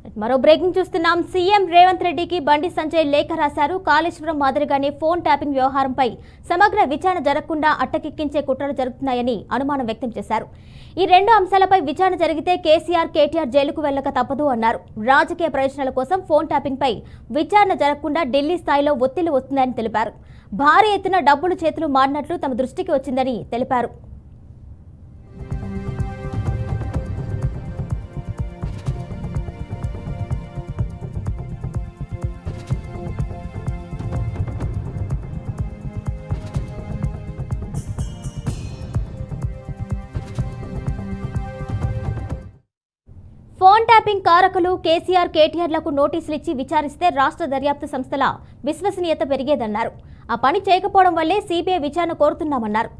మరో బ్రేకింగ్ చూస్తున్నాం. సీఎం రేవంత్ రెడ్డికి బండి సంజయ్ లేఖ రాశారు. కాళేశ్వరం మాదిరిగానే ఫోన్ ట్యాపింగ్ వ్యవహారంపై సమగ్ర విచారణ జరగకుండా అట్టకెక్కించే కుట్రలు జరుగుతున్నాయని అనుమానం వ్యక్తం చేశారు. ఈ రెండు అంశాలపై విచారణ జరిగితే కేసీఆర్, కేటీఆర్ జైలుకు వెళ్లక తప్పదు అన్నారు. రాజకీయ ప్రయోజనాల కోసం ఫోన్ ట్యాపింగ్ పై విచారణ జరగకుండా ఢిల్లీ స్థాయిలో ఒత్తిళ్లు వస్తుందని తెలిపారు. భారీ ఎత్తున డబ్బులు చేతులు మారినట్లు తమ దృష్టికి వచ్చిందని తెలిపారు. ఫోన్ ట్యాపింగ్ కారకులు కేసీఆర్, కేటీఆర్లకు నోటీసులు ఇచ్చి విచారిస్తే రాష్ట్ర దర్యాప్తు సంస్థల విశ్వసనీయత పెరిగేదన్నారు. ఆ పని చేయకపోవడం వల్లే సీబీఐ విచారణ కోరుతున్నామన్నారు.